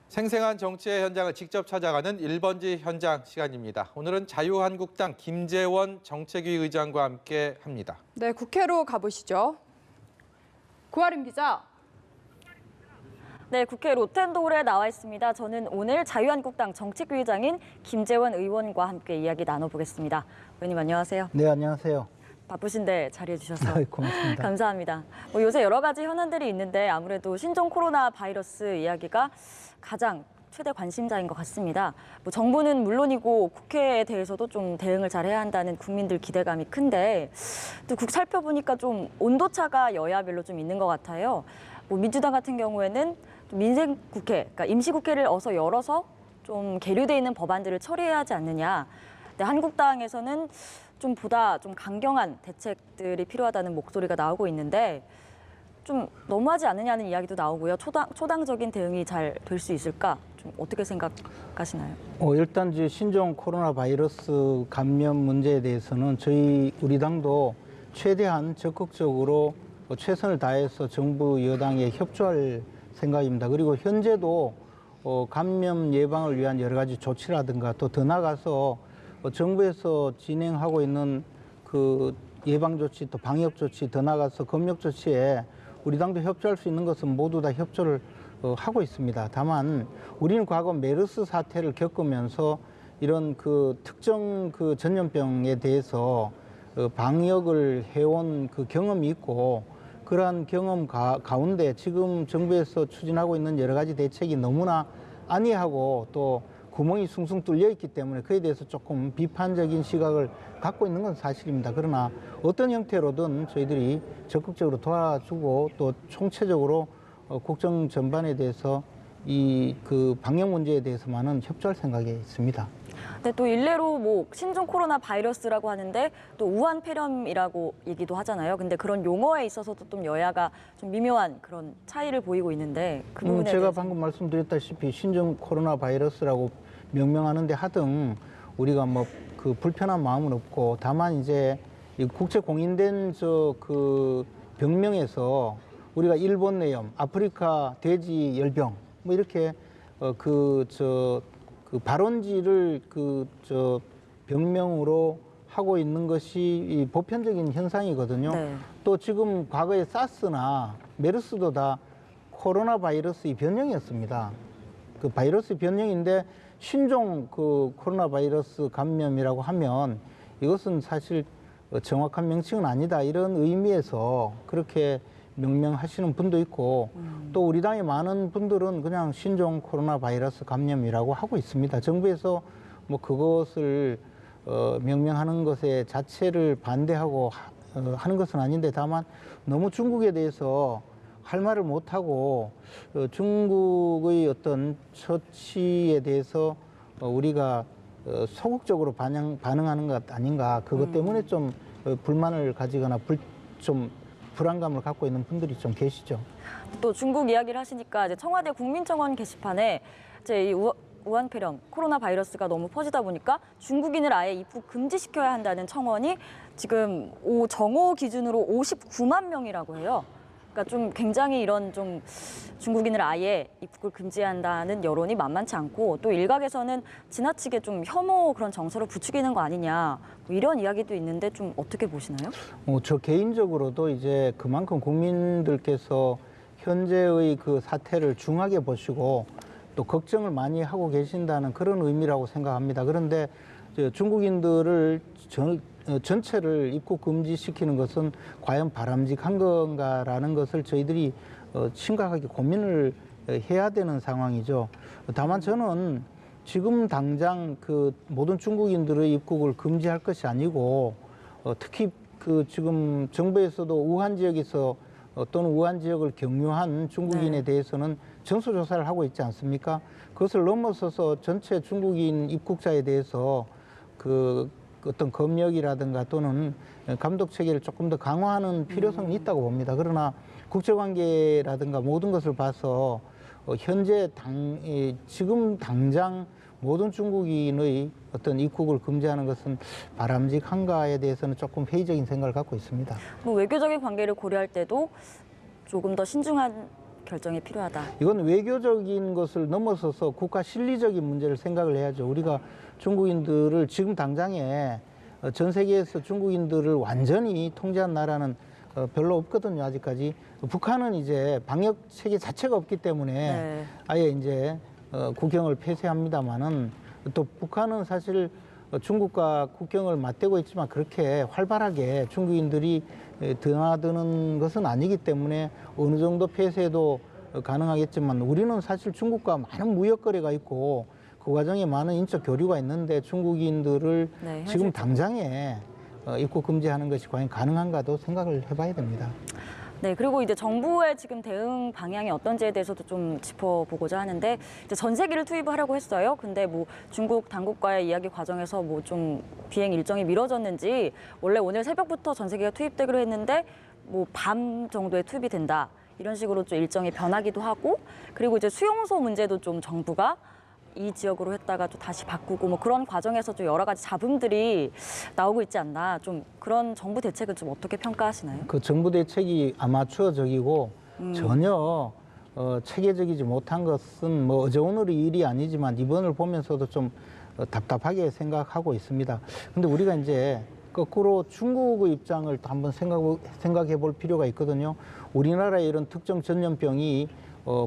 생생한 정치의 현장을 직접 찾아가는 1번지 현장 시간입니다. 오늘은 자유한국당 김재원 정책위 의장과 함께 합니다. 네, 국회로 가보시죠. 구아름 기자. 네, 국회 로텐도홀에 나와 있습니다. 저는 오늘 자유한국당 정책위 의장인 김재원 의원과 함께 이야기 나눠보겠습니다. 의원님 안녕하세요. 네, 안녕하세요. 바쁘신데 자리해 주셔서 고맙습니다. 감사합니다. 요새 여러 가지 현안들이 있는데 아무래도 신종 코로나 바이러스 이야기가 가장 최대 관심사인 것 같습니다. 정부는 물론이고 국회에 대해서도 좀 대응을 잘 해야 한다는 국민들 기대감이 큰데 또 살펴보니까 좀 온도차가 여야별로 좀 있는 것 같아요. 민주당 같은 경우에는 민생국회, 그러니까 임시국회를 어서 열어서 좀 계류돼 있는 법안들을 처리해야 하지 않느냐. 근데 한국당에서는 좀 보다 좀 강경한 대책들이 필요하다는 목소리가 나오고 있는데 좀 너무하지 않느냐는 이야기도 나오고요. 초당적인 대응이 잘 될 수 있을까? 좀 어떻게 생각하시나요? 일단 이제 신종 코로나 바이러스 감염 문제에 대해서는 우리 당도 최대한 적극적으로 최선을 다해서 정부 여당에 협조할 생각입니다. 그리고 현재도 감염 예방을 위한 여러 가지 조치라든가 또 더 나아가서 정부에서 진행하고 있는 그 예방 조치 또 방역 조치 더 나아가서 검역 조치에 우리 당도 협조할 수 있는 것은 모두 다 협조를 하고 있습니다. 다만 우리는 과거 메르스 사태를 겪으면서 이런 그 특정 그 전염병에 대해서 방역을 해온 그 경험이 있고 그러한 경험 가운데 지금 정부에서 추진하고 있는 여러 가지 대책이 너무나 안이하고 또 구멍이 숭숭 뚫려 있기 때문에 그에 대해서 조금 비판적인 시각을 갖고 있는 건 사실입니다. 그러나 어떤 형태로든 저희들이 적극적으로 도와주고 또 총체적으로 국정 전반에 대해서 이 그 방역 문제에 대해서만은 협조할 생각이 있습니다. 네, 또 일례로 신종 코로나 바이러스라고 하는데 또 우한 폐렴이라고 얘기도 하잖아요. 근데 그런 용어에 있어서도 좀 여야가 좀 미묘한 그런 차이를 보이고 있는데 그 부분에 제가 대해서... 방금 말씀드렸다시피 신종 코로나 바이러스라고 명명하는데 하등 우리가 그 불편한 마음은 없고 다만 이제 국제 공인된 그 병명에서 우리가 일본 뇌염, 아프리카 돼지 열병 이렇게 그 발원지를 병명으로 하고 있는 것이 이 보편적인 현상이거든요. 네. 또 지금 과거에 사스나 메르스도 다 코로나 바이러스의 변형이었습니다. 그 바이러스 변형인데 신종 그 코로나 바이러스 감염이라고 하면 이것은 사실 정확한 명칭은 아니다 이런 의미에서 그렇게 명명하시는 분도 있고 또 우리 당의 많은 분들은 그냥 신종 코로나 바이러스 감염이라고 하고 있습니다. 정부에서 그것을 명명하는 것에 자체를 반대하고 하는 것은 아닌데 다만 너무 중국에 대해서 할 말을 못하고 중국의 어떤 처치에 대해서 우리가 소극적으로 반응하는 것 아닌가 그것 때문에 좀 불만을 가지거나 좀 불안감을 갖고 있는 분들이 좀 계시죠. 또 중국 이야기를 하시니까 이제 청와대 국민청원 게시판에 이제 이 우한 폐렴 코로나 바이러스가 너무 퍼지다 보니까 중국인을 아예 입국 금지시켜야 한다는 청원이 지금 정오 기준으로 59만 명이라고 해요. 그러니까 좀 굉장히 이런 좀 중국인을 아예 입국을 금지한다는 여론이 만만치 않고 또 일각에서는 지나치게 좀 혐오 그런 정서를 부추기는 거 아니냐 이런 이야기도 있는데 좀 어떻게 보시나요? 저 개인적으로도 이제 그만큼 국민들께서 현재의 그 사태를 중하게 보시고 또 걱정을 많이 하고 계신다는 그런 의미라고 생각합니다. 그런데 중국인들을 전체를 입국 금지시키는 것은 과연 바람직한 건가라는 것을 저희들이 심각하게 고민을 해야 되는 상황이죠. 다만 저는 지금 당장 그 모든 중국인들의 입국을 금지할 것이 아니고 특히 그 지금 정부에서도 우한 지역에서 또는 우한 지역을 경유한 중국인에 대해서는 전수조사를 하고 있지 않습니까? 그것을 넘어서서 전체 중국인 입국자에 대해서 그 어떤 검역이라든가 또는 감독 체계를 조금 더 강화하는 필요성이 있다고 봅니다. 그러나 국제관계라든가 모든 것을 봐서 현재 지금 당장 모든 중국인의 어떤 입국을 금지하는 것은 바람직한가에 대해서는 조금 회의적인 생각을 갖고 있습니다. 외교적인 관계를 고려할 때도 조금 더 신중하게 결정이 필요하다. 이건 외교적인 것을 넘어서서 국가 실리적인 문제를 생각을 해야죠. 우리가 중국인들을 지금 당장에 전 세계에서 중국인들을 완전히 통제한 나라는 별로 없거든요, 아직까지. 북한은 이제 방역 체계 자체가 없기 때문에 네. 아예 이제 국경을 폐쇄합니다만은 또 북한은 사실 중국과 국경을 맞대고 있지만 그렇게 활발하게 중국인들이 드나드는 것은 아니기 때문에 어느 정도 폐쇄도 가능하겠지만 우리는 사실 중국과 많은 무역 거래가 있고 그 과정에 많은 인적 교류가 있는데 중국인들을 네, 지금 당장에 입국 금지하는 것이 과연 가능한가도 생각을 해봐야 됩니다. 네, 그리고 이제 정부의 지금 대응 방향이 어떤지에 대해서도 좀 짚어보고자 하는데 이제 전세기를 투입하려고 했어요. 근데 뭐 중국 당국과의 이야기 과정에서 뭐 좀 비행 일정이 미뤄졌는지 원래 오늘 새벽부터 전세기가 투입되기로 했는데 뭐 밤 정도에 투입이 된다. 이런 식으로 좀 일정이 변하기도 하고 그리고 이제 수용소 문제도 좀 정부가 이 지역으로 했다가 또 다시 바꾸고 뭐 그런 과정에서 좀 여러 가지 잡음들이 나오고 있지 않나. 좀 그런 정부 대책을 좀 어떻게 평가하시나요? 그 정부 대책이 아마추어적이고 전혀 체계적이지 못한 것은 뭐 어제 오늘의 일이 아니지만 이번을 보면서도 좀 답답하게 생각하고 있습니다. 근데 우리가 이제 거꾸로 중국의 입장을 또 한번 생각해 볼 필요가 있거든요. 우리나라에 이런 특정 전염병이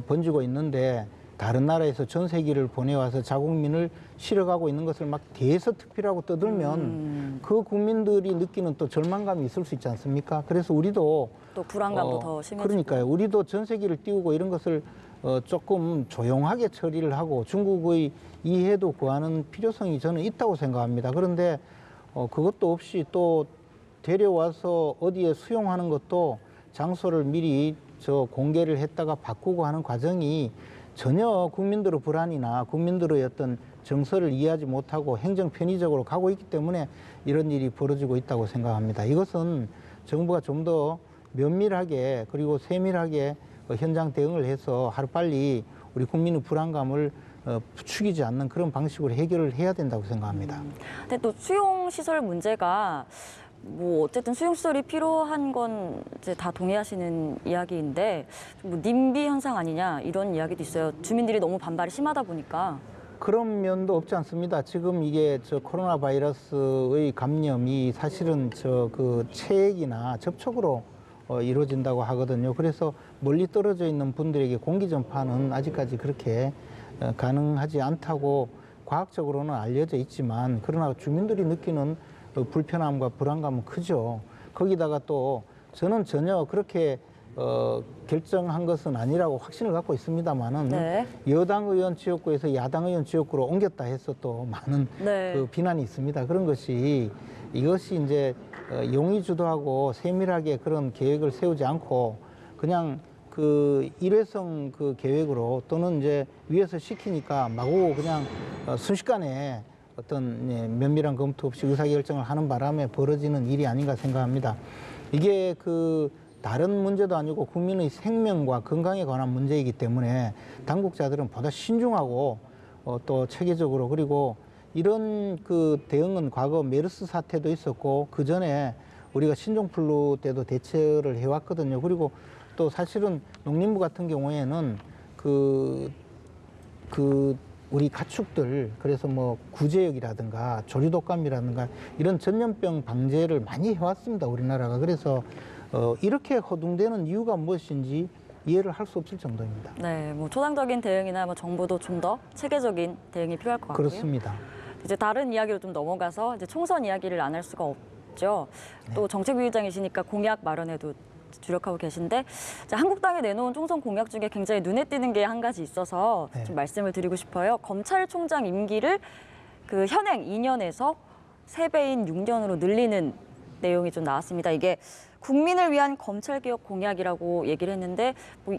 번지고 있는데 다른 나라에서 전세기를 보내와서 자국민을 실어가고 있는 것을 막 대서특필하고 떠들면 그 국민들이 느끼는 또 절망감이 있을 수 있지 않습니까? 그래서 우리도 또 불안감도 더 심해지고. 그러니까요. 우리도 전세기를 띄우고 이런 것을 조금 조용하게 처리를 하고 중국의 이해도 구하는 필요성이 저는 있다고 생각합니다. 그런데 그것도 없이 또 데려와서 어디에 수용하는 것도 장소를 미리 공개를 했다가 바꾸고 하는 과정이 전혀 국민들의 불안이나 국민들의 어떤 정서를 이해하지 못하고 행정 편의적으로 가고 있기 때문에 이런 일이 벌어지고 있다고 생각합니다. 이것은 정부가 좀 더 면밀하게 그리고 세밀하게 현장 대응을 해서 하루빨리 우리 국민의 불안감을 부추기지 않는 그런 방식으로 해결을 해야 된다고 생각합니다. 근데 또 수용 시설 문제가 뭐 어쨌든 수용 시설이 필요한 건 이제 다 동의하시는 이야기인데 뭐 님비 현상 아니냐 이런 이야기도 있어요. 주민들이 너무 반발이 심하다 보니까. 그런 면도 없지 않습니다. 지금 이게 코로나 바이러스의 감염이 사실은 그 체액이나 접촉으로 이루어진다고 하거든요. 그래서 멀리 떨어져 있는 분들에게 공기 전파는 아직까지 그렇게 가능하지 않다고 과학적으로는 알려져 있지만 그러나 주민들이 느끼는 불편함과 불안감은 크죠. 거기다가 또 저는 전혀 그렇게 결정한 것은 아니라고 확신을 갖고 있습니다만은 네. 여당 의원 지역구에서 야당 의원 지역구로 옮겼다 해서 또 많은 네. 그 비난이 있습니다. 그런 것이 이것이 이제 용의 주도하고 세밀하게 그런 계획을 세우지 않고 그냥 그 일회성 그 계획으로 또는 이제 위에서 시키니까 마구 그냥 순식간에 어떤 면밀한 검토 없이 의사결정을 하는 바람에 벌어지는 일이 아닌가 생각합니다. 이게 그 다른 문제도 아니고 국민의 생명과 건강에 관한 문제이기 때문에 당국자들은 보다 신중하고 또 체계적으로 그리고 이런 그 대응은 과거 메르스 사태도 있었고 그 전에 우리가 신종플루 때도 대처를 해왔거든요. 그리고 또 사실은 농림부 같은 경우에는 우리 가축들 그래서 뭐 구제역이라든가 조류독감이라든가 이런 전염병 방제를 많이 해왔습니다. 우리나라가. 그래서 이렇게 허둥대는 이유가 무엇인지 이해를 할 수 없을 정도입니다. 네, 뭐 초당적인 대응이나 뭐 정부도 좀 더 체계적인 대응이 필요할 것 같고요. 그렇습니다. 이제 다른 이야기로 좀 넘어가서 이제 총선 이야기를 안 할 수가 없죠. 또 정책위의장이시니까 공약 마련에도 주력하고 계신데 자, 한국당이 내놓은 총선 공약 중에 굉장히 눈에 띄는 게 한 가지 있어서 좀 말씀을 드리고 싶어요. 검찰총장 임기를 그 현행 2년에서 3배인 6년으로 늘리는 내용이 좀 나왔습니다. 이게 국민을 위한 검찰개혁 공약이라고 얘기를 했는데 뭐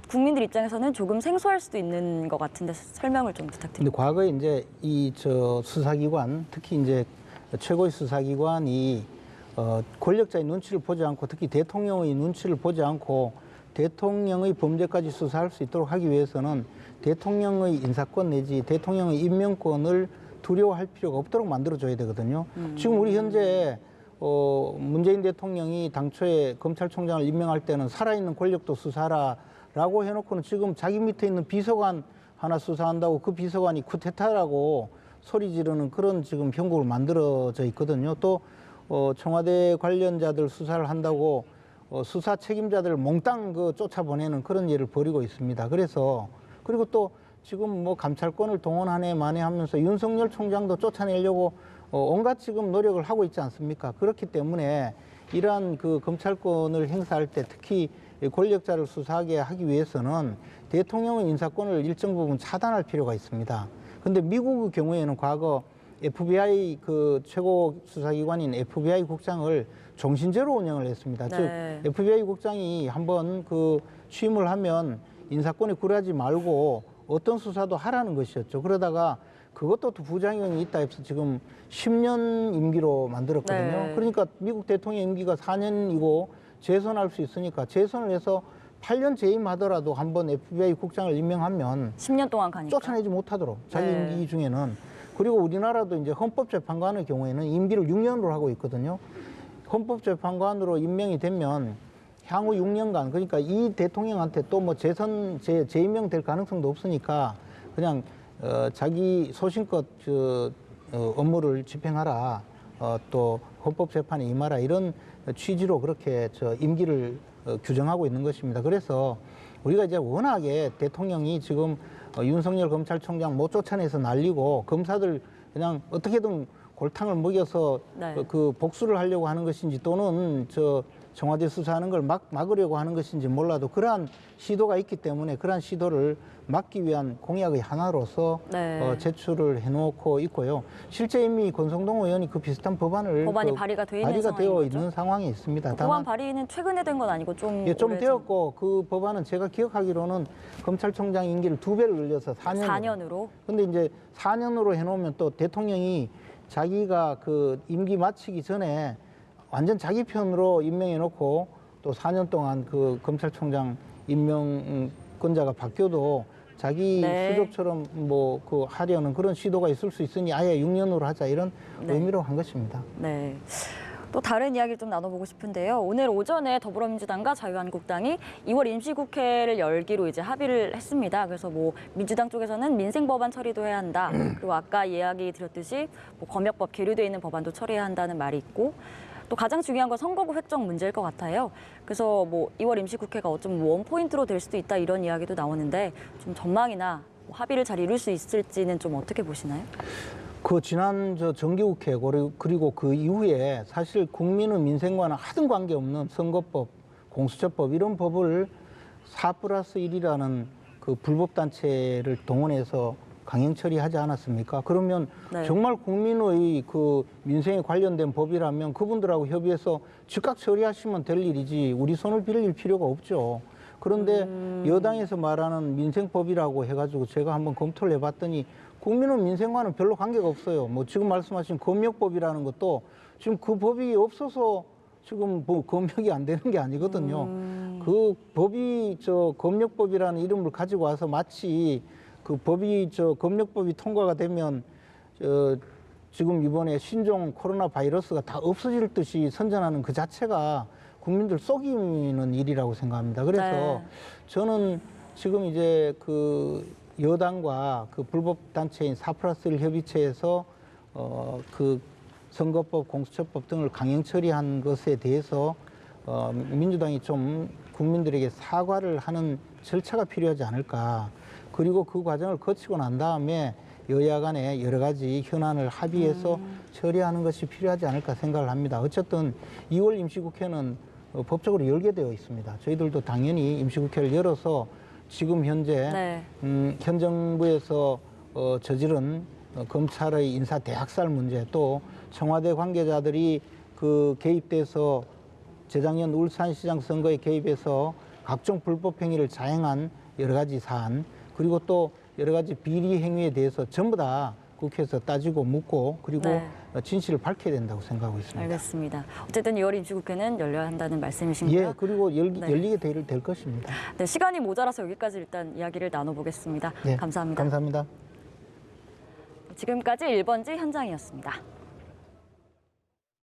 국민들 입장에서는 조금 생소할 수도 있는 것 같은데 설명을 좀 부탁드립니다. 근데 과거에 이제 이 수사기관 특히 이제 최고의 수사기관이 권력자의 눈치를 보지 않고 특히 대통령의 눈치를 보지 않고 대통령의 범죄까지 수사할 수 있도록 하기 위해서는 대통령의 인사권 내지 대통령의 임명권을 두려워할 필요가 없도록 만들어줘야 되거든요. 지금 우리 현재 문재인 대통령이 당초에 검찰총장을 임명할 때는 살아있는 권력도 수사하라 라고 해놓고는 지금 자기 밑에 있는 비서관 하나 수사한다고 그 비서관이 쿠데타라고 소리 지르는 그런 지금 형국을 만들어져 있거든요. 또 청와대 관련자들 수사를 한다고 수사 책임자들 몽땅 쫓아보내는 그런 일을 벌이고 있습니다. 그래서 그리고 또 지금 뭐 감찰권을 동원하네 마네 하면서 윤석열 총장도 쫓아내려고 온갖 지금 노력을 하고 있지 않습니까? 그렇기 때문에 이러한 그 검찰권을 행사할 때 특히 권력자를 수사하게 하기 위해서는 대통령의 인사권을 일정 부분 차단할 필요가 있습니다. 근데 미국의 경우에는 과거 FBI 그 최고 수사기관인 FBI 국장을 종신제로 운영을 했습니다. 네. 즉 FBI 국장이 한번 그 취임을 하면 인사권에 굴하지 말고 어떤 수사도 하라는 것이었죠. 그러다가 그것도 또 부작용이 있다 해서 지금 10년 임기로 만들었거든요. 네. 그러니까 미국 대통령 임기가 4년이고 재선할 수 있으니까 재선을 해서 8년 재임하더라도 한번 FBI 국장을 임명하면 10년 동안 가니까. 쫓아내지 못하도록 자기 네. 임기 중에는. 그리고 우리나라도 이제 헌법재판관의 경우에는 임기를 6년으로 하고 있거든요. 헌법재판관으로 임명이 되면 향후 6년간 그러니까 이 대통령한테 또 뭐 재임명될 가능성도 없으니까 그냥 자기 소신껏 업무를 집행하라. 또 헌법재판에 임하라 이런 취지로 그렇게 임기를 규정하고 있는 것입니다. 그래서 우리가 이제 워낙에 대통령이 지금 윤석열 검찰총장 못 쫓아내서 날리고 검사들 그냥 어떻게든 골탕을 먹여서 네. 그 복수를 하려고 하는 것인지 또는 청와대 수사하는 걸 막으려고 하는 것인지 몰라도 그러한 시도가 있기 때문에 그러한 시도를 막기 위한 공약의 하나로서 네. 제출을 해놓고 있고요. 실제 이미 권성동 의원이 그 비슷한 법안이 발의가 돼 있는 발의가 되어 상황인 있는 거죠? 상황에 있습니다. 법안 발의는 최근에 된 건 아니고 좀 예, 좀 오래전. 되었고 그 법안은 제가 기억하기로는 검찰총장 임기를 2배를 늘려서 4년으로. 근데 이제 4년으로 해놓으면 또 대통령이 자기가 그 임기 마치기 전에 완전 자기 편으로 임명해놓고 또 4년 동안 그 검찰총장 임명권자가 바뀌어도 자기 네. 수족처럼 뭐 그 하려는 그런 시도가 있을 수 있으니 아예 6년으로 하자 이런 네. 의미로 한 것입니다. 네. 또 다른 이야기를 좀 나눠보고 싶은데요. 오늘 오전에 더불어민주당과 자유한국당이 2월 임시국회를 열기로 이제 합의를 했습니다. 그래서 뭐 민주당 쪽에서는 민생법안 처리도 해야 한다. 그리고 아까 이야기 드렸듯이 뭐 검역법 계류돼 있는 법안도 처리해야 한다는 말이 있고 또 가장 중요한 건 선거구 획정 문제일 것 같아요. 그래서 뭐 2월 임시국회가 어쩜 원포인트로 될 수도 있다 이런 이야기도 나오는데 좀 전망이나 뭐 합의를 잘 이룰 수 있을지는 좀 어떻게 보시나요? 그 지난 정기국회 그리고 그 이후에 사실 국민의 민생과는 하등 관계없는 선거법, 공수처법 이런 법을 4+1이라는 그 불법단체를 동원해서 강행 처리하지 않았습니까? 그러면 네. 정말 국민의 그 민생에 관련된 법이라면 그분들하고 협의해서 즉각 처리하시면 될 일이지 우리 손을 빌릴 필요가 없죠. 그런데 여당에서 말하는 민생법이라고 해가지고 제가 한번 검토를 해봤더니 국민의 민생과는 별로 관계가 없어요. 뭐 지금 말씀하신 검역법이라는 것도 지금 그 법이 없어서 지금 뭐 검역이 안 되는 게 아니거든요. 그 법이 검역법이라는 이름을 가지고 와서 마치 그 법이 검역법이 통과가 되면 지금 이번에 신종 코로나 바이러스가 다 없어질 듯이 선전하는 그 자체가 국민들 속이는 일이라고 생각합니다. 그래서 네. 저는 지금 이제 그 여당과 그 불법단체인 4+1 협의체에서 그 선거법, 공수처법 등을 강행 처리한 것에 대해서 민주당이 좀 국민들에게 사과를 하는 절차가 필요하지 않을까. 그리고 그 과정을 거치고 난 다음에 여야 간에 여러 가지 현안을 합의해서 처리하는 것이 필요하지 않을까 생각을 합니다. 어쨌든 2월 임시국회는 법적으로 열게 되어 있습니다. 저희들도 당연히 임시국회를 열어서 지금 현재 네. 현 정부에서 저지른 검찰의 인사 대학살 문제 또 청와대 관계자들이 그 개입돼서 재작년 울산시장 선거에 개입해서 각종 불법 행위를 자행한 여러 가지 사안 그리고 또 여러 가지 비리 행위에 대해서 전부 다 국회에서 따지고 묻고 그리고 네. 진실을 밝혀야 된다고 생각하고 있습니다. 알겠습니다. 어쨌든 2월 임시국회는 열려야 한다는 말씀이신가요? 예, 그리고 네. 열리게 될 것입니다. 네, 시간이 모자라서 여기까지 일단 이야기를 나눠보겠습니다. 네, 감사합니다. 감사합니다. 지금까지 1번지 현장이었습니다.